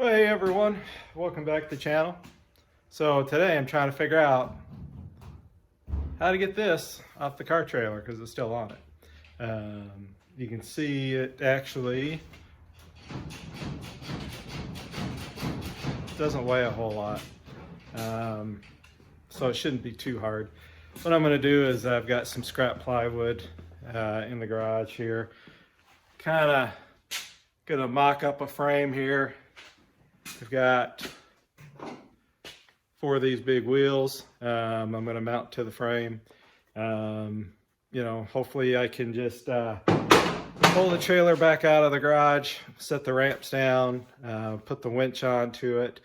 Hey everyone, welcome back to the channel. So today I'm trying to figure out how to get this off the car trailer because it's still on it. You can see it actually doesn't weigh a whole lot, so it shouldn't be too hard. What I'm going to do is I've got some scrap plywood in the garage here. Kind of going to mock up a frame here. I've got 4 of these big wheels. I'm going to mount to the frame. Hopefully I can just pull the trailer back out of the garage, set the ramps down, put the winch onto it,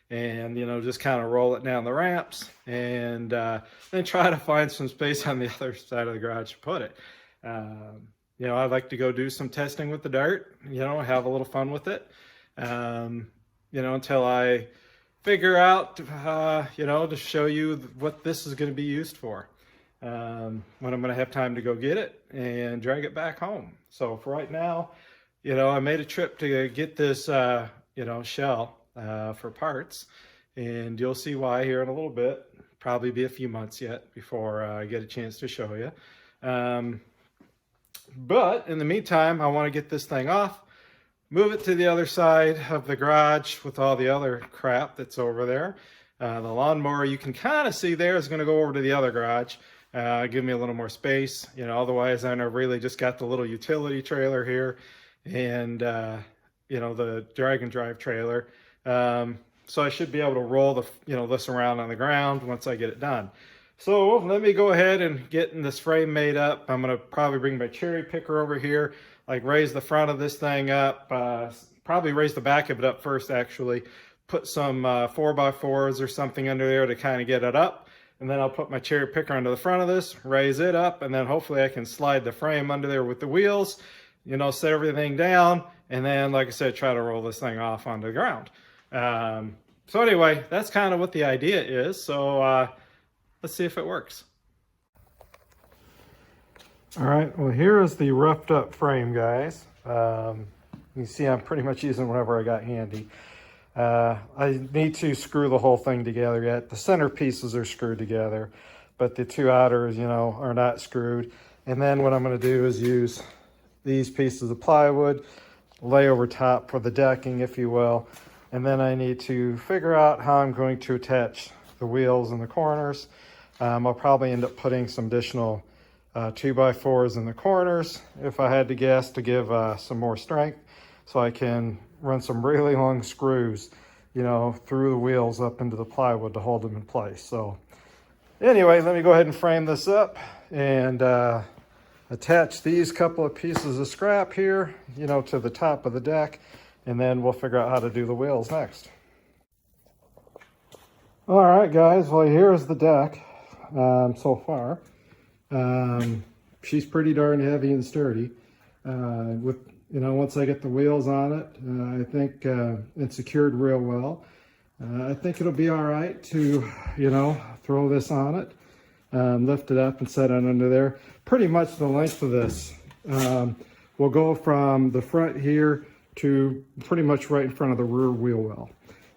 and just kind of roll it down the ramps, and then try to find some space on the other side of the garage to put it. I'd like to go do some testing with the dirt, have a little fun with it. Until I figure out, to show you what this is going to be used for. When I'm going to have time to go get it and drag it back home. So for right now, I made a trip to get this, shell for parts, and you'll see why here in a little bit. Probably be a few months yet before I get a chance to show you. But in the meantime, I want to get this thing off, move it to the other side of the garage with all the other crap that's over there. The lawnmower, you can kind of see there, is going to go over to the other garage. Give me a little more space. Otherwise I really just got the little utility trailer here and, the drag and drive trailer. So I should be able to roll this around on the ground once I get it done. So let me go ahead and get this frame made up. I'm going to probably bring my cherry picker over here, like raise the front of this thing up, probably raise the back of it up first actually, put some 4x4s or something under there to kind of get it up, and then I'll put my cherry picker under the front of this, raise it up, and then hopefully I can slide the frame under there with the wheels, set everything down, and then, like I said, try to roll this thing off onto the ground. So anyway, that's kind of what the idea is, so let's see if it works. All right, well, here is the roughed up frame, guys. You see I'm pretty much using whatever I got handy. I need to screw the whole thing together yet. The center pieces are screwed together, but the 2 outers, are not screwed. And then what I'm going to do is use these pieces of plywood, lay over top for the decking, if you will. And then I need to figure out how I'm going to attach the wheels in the corners. I'll probably end up putting some additional 2x4s in the corners, if I had to guess, to give some more strength, so I can run some really long screws, through the wheels up into the plywood to hold them in place. So anyway, let me go ahead and frame this up and attach these couple of pieces of scrap here, to the top of the deck, and then we'll figure out how to do the wheels next. All right, guys, well, here's the deck so far. She's pretty darn heavy and sturdy. Once I get the wheels on it, I think it's secured real well. I think it'll be all right to, throw this on it, lift it up and set it under there. Pretty much the length of this will go from the front here to pretty much right in front of the rear wheel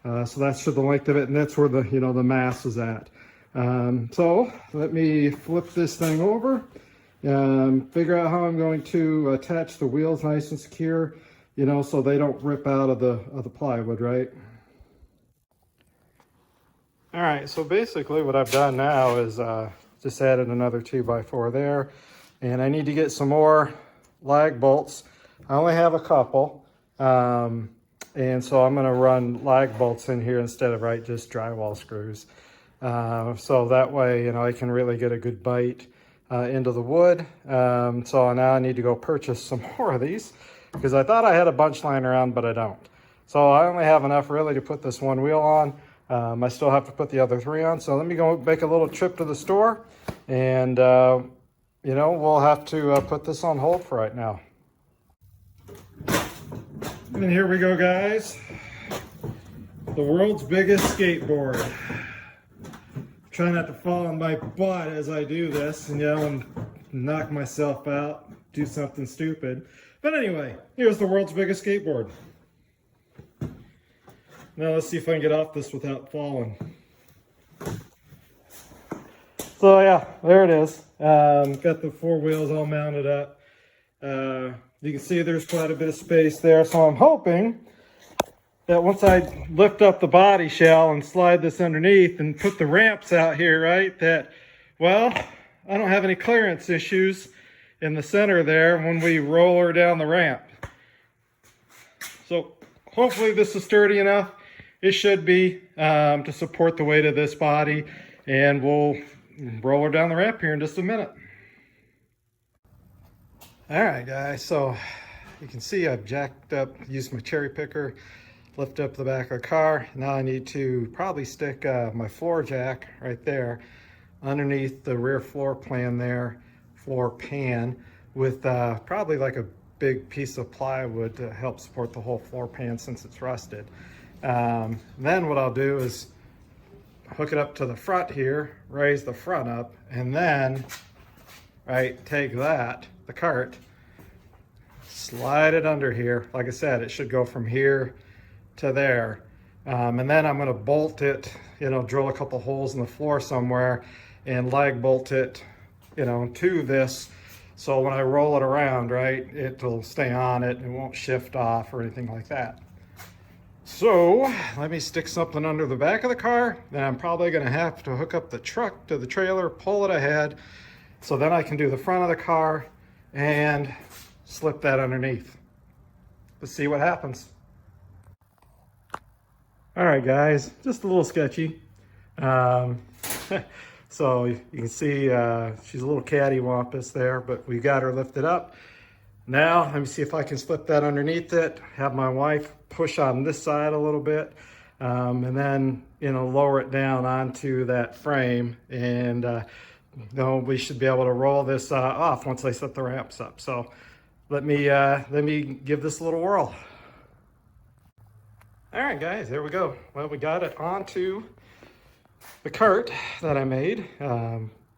well. So that's the length of it, and that's where the, the mass is at. So let me flip this thing over, figure out how I'm going to attach the wheels nice and secure, so they don't rip out of the plywood, right? All right, so basically what I've done now is just added another 2x4 there, and I need to get some more lag bolts. I only have a couple, and so I'm going to run lag bolts in here instead of just drywall screws. So that way, I can really get a good bite into the wood. So now I need to go purchase some more of these, because I thought I had a bunch lying around, but I don't. So I only have enough really to put this one wheel on. I still have to put the other 3 on. So let me go make a little trip to the store, and we'll have to put this on hold for right now. And here we go, guys. The world's biggest skateboard. Try not to fall on my butt as I do this, and knock myself out, do something stupid. But anyway, here's the world's biggest skateboard. Now let's see if I can get off this without falling. So yeah, there it is. Got the four wheels all mounted up. You can see there's quite a bit of space there. So I'm hoping that once I lift up the body shell and slide this underneath and put the ramps out here, right, that, well, I don't have any clearance issues in the center there when we roll her down the ramp. So hopefully this is sturdy enough. It should be to support the weight of this body, and we'll roll her down the ramp here in just a minute. All right, guys, so you can see I've jacked up, used my cherry picker, lift up the back of the car. Now I need to probably stick my floor jack right there underneath the rear floor pan there, floor pan, with probably like a big piece of plywood to help support the whole floor pan since it's rusted. Then what I'll do is hook it up to the front here, raise the front up, and then, right, take that, the cart, slide it under here. Like I said, it should go from here to there. And then I'm gonna bolt it, you know, drill a couple holes in the floor somewhere and lag bolt it, you know, to this. So when I roll it around, right, it'll stay on it and won't shift off or anything like that. So let me stick something under the back of the car. Then I'm probably gonna have to hook up the truck to the trailer, pull it ahead. So then I can do the front of the car and slip that underneath. Let's see what happens. All right, guys, just a little sketchy. So you can see she's a little cattywampus there, but we got her lifted up. Now, let me see if I can slip that underneath it, have my wife push on this side a little bit, and then, you know, lower it down onto that frame, and you know, we should be able to roll this off once I set the ramps up. So let me give this a little whirl. All right, guys, there we go. Well, we got it onto the cart that I made,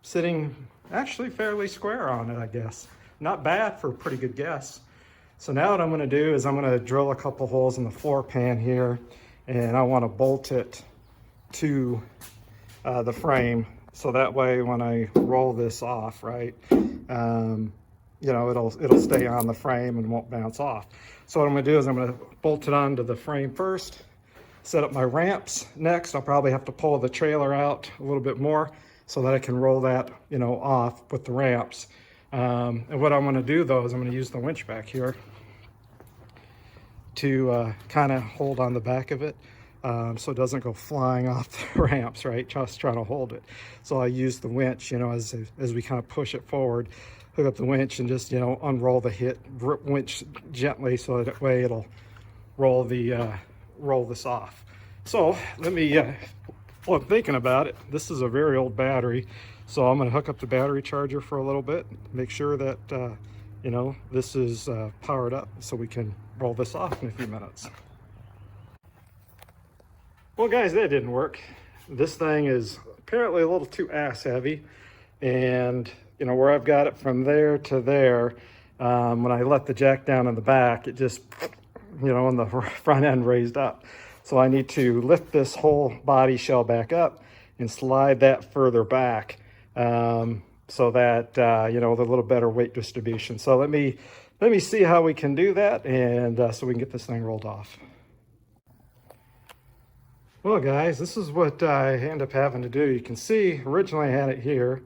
sitting actually fairly square on it, I guess. Not bad for a pretty good guess. So now what I'm gonna do is I'm gonna drill a couple holes in the floor pan here, and I wanna bolt it to the frame. So that way when I roll this off, right, you know, it'll stay on the frame and won't bounce off. So what I'm gonna do is I'm gonna bolt it onto the frame first, set up my ramps next. I'll probably have to pull the trailer out a little bit more so that I can roll that, you know, off with the ramps. And what I'm gonna do though is I'm gonna use the winch back here to kind of hold on the back of it so it doesn't go flying off the ramps, right? Just trying to hold it. So I use the winch, you know, as we kind of push it forward, hook up the winch and just, you know, unroll the winch gently so that way it'll roll this off. So let me, well, I'm thinking about it. This is a very old battery. So I'm gonna hook up the battery charger for a little bit, make sure that, you know, this is powered up so we can roll this off in a few minutes. Well, guys, that didn't work. This thing is apparently a little too ass heavy. And, you know, where I've got it from there to there, when I let the jack down in the back, it just, you know, on the front end raised up. So I need to lift this whole body shell back up and slide that further back so that, you know, with a little better weight distribution. So let me see how we can do that, and so we can get this thing rolled off. Well, guys, this is what I end up having to do. You can see originally I had it here.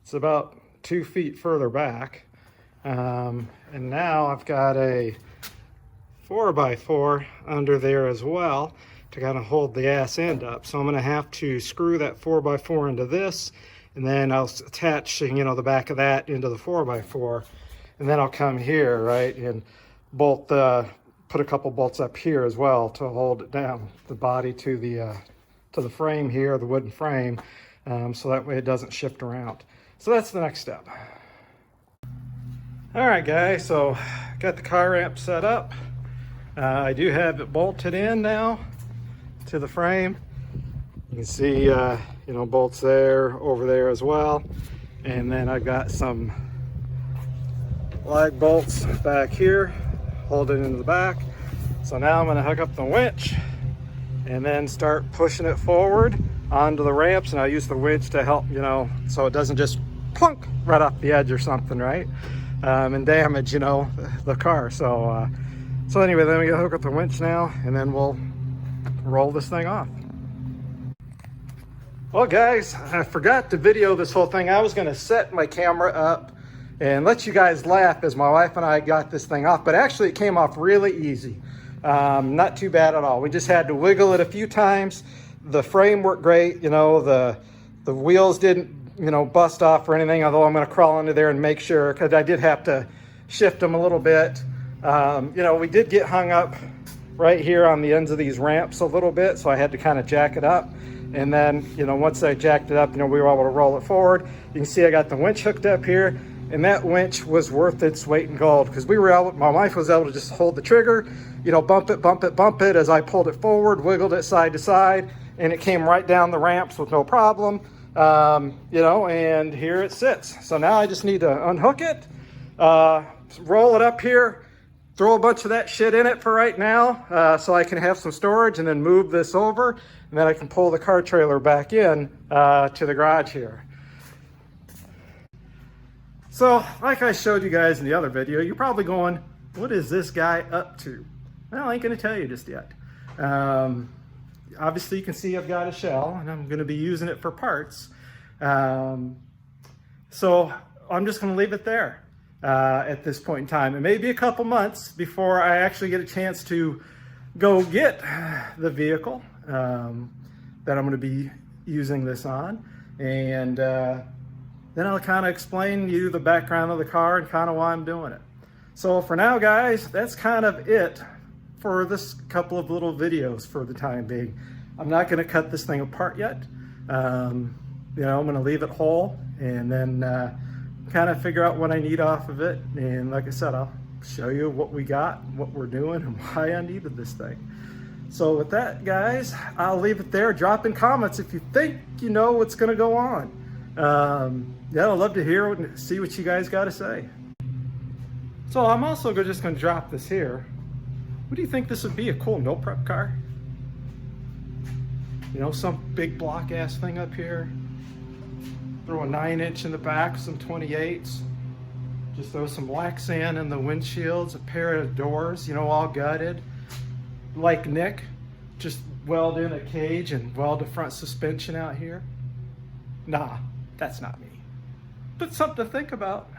It's about 2 feet further back. And now I've got a 4x4 under there as well to kind of hold the ass end up. So I'm gonna have to screw that 4x4 into this, and then I'll attach, you know, the back of that into the 4x4. And then I'll come here, right, and bolt put a couple bolts up here as well to hold it down, the body to the frame here, the wooden frame, so that way it doesn't shift around. So that's the next step. All right, guys, so got the car ramp set up. I do have it bolted in now to the frame. You can see, you know, bolts there, over there as well. And then I've got some lag bolts back here, hold it into the back. So now I'm gonna hook up the winch and then start pushing it forward onto the ramps. And I'll use the winch to help, you know, so it doesn't just plunk right off the edge or something, right? And damage, you know, the car. So anyway, then we gotta hook up the winch now, and then we'll roll this thing off. Well guys, I forgot to video this whole thing. I was gonna set my camera up and let you guys laugh as my wife and I got this thing off, but actually it came off really easy. Not too bad at all. We just had to wiggle it a few times. The frame worked great, you know, the wheels didn't, you know, bust off or anything, although I'm gonna crawl under there and make sure, because I did have to shift them a little bit. You know, we did get hung up right here on the ends of these ramps a little bit, so I had to kind of jack it up. And then, you know, once I jacked it up, you know, we were able to roll it forward. You can see I got the winch hooked up here, and that winch was worth its weight in gold, because we were able, my wife was able to just hold the trigger, you know, bump it, bump it, bump it as I pulled it forward, wiggled it side to side, and it came right down the ramps with no problem. You know, and here it sits. So now I just need to unhook it, roll it up here, throw a bunch of that shit in it for right now, so I can have some storage, and then move this over, and then I can pull the car trailer back in to the garage here. So like I showed you guys in the other video, you're probably going, what is this guy up to? Well, I ain't gonna tell you just yet. Obviously you can see I've got a shell, and I'm gonna be using it for parts. So I'm just gonna leave it there at this point in time. It may be a couple months before I actually get a chance to go get the vehicle that I'm gonna be using this on. And then I'll kind of explain to you the background of the car and kind of why I'm doing it. So for now, guys, that's kind of it for this couple of little videos for the time being. I'm not going to cut this thing apart yet. You know, I'm going to leave it whole, and then kind of figure out what I need off of it. And like I said, I'll show you what we got, what we're doing, and why I needed this thing. So with that, guys, I'll leave it there. Drop in comments if you think you know what's going to go on. Yeah, I'd love to hear and see what you guys got to say. So I'm also just going to drop this here. What do you think this would be? A cool no prep car? You know, some big block ass thing up here. Throw a 9-inch in the back, some 28s. Just throw some black sand in the windshields, a pair of doors, you know, all gutted. Like Nick, just weld in a cage and weld the front suspension out here. Nah, that's not me. But something to think about.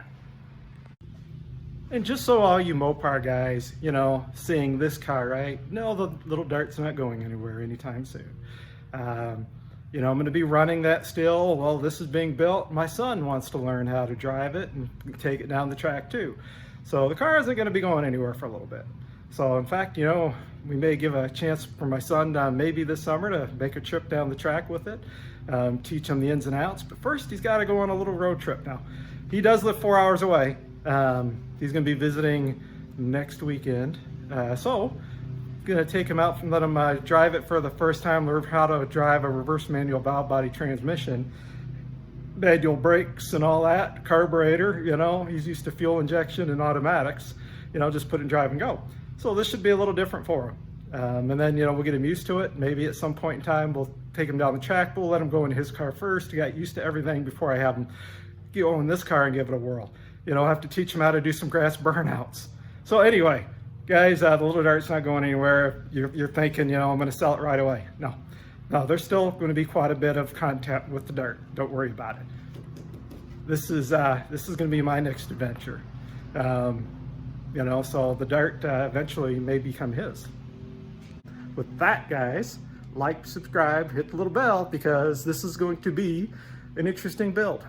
And just so all you Mopar guys, you know, seeing this car, right? No, the little Dart's not going anywhere anytime soon. You know, I'm going to be running that still. Well, this is being built. My son wants to learn how to drive it and take it down the track too. So the car isn't going to be going anywhere for a little bit. So in fact, you know, we may give a chance for my son maybe this summer to make a trip down the track with it, teach him the ins and outs. But first, he's got to go on a little road trip now. He does live 4 hours away. He's going to be visiting next weekend. So I'm going to take him out and let him drive it for the first time, learn how to drive a reverse manual valve body transmission, manual brakes and all that, carburetor, you know, he's used to fuel injection and automatics, you know, just put it in drive and go. So this should be a little different for him. And then, you know, we'll get him used to it. Maybe at some point in time, we'll take him down the track, but we'll let him go in his car first to get used to everything before I have him go in this car and give it a whirl. You know, I have to teach him how to do some grass burnouts. So anyway, guys, the little Dart's not going anywhere. You're thinking, you know, I'm going to sell it right away. No, there's still going to be quite a bit of content with the Dart. Don't worry about it. This is going to be my next adventure. You know, so the Dart eventually may become his. With that, guys, like, subscribe, hit the little bell, because this is going to be an interesting build.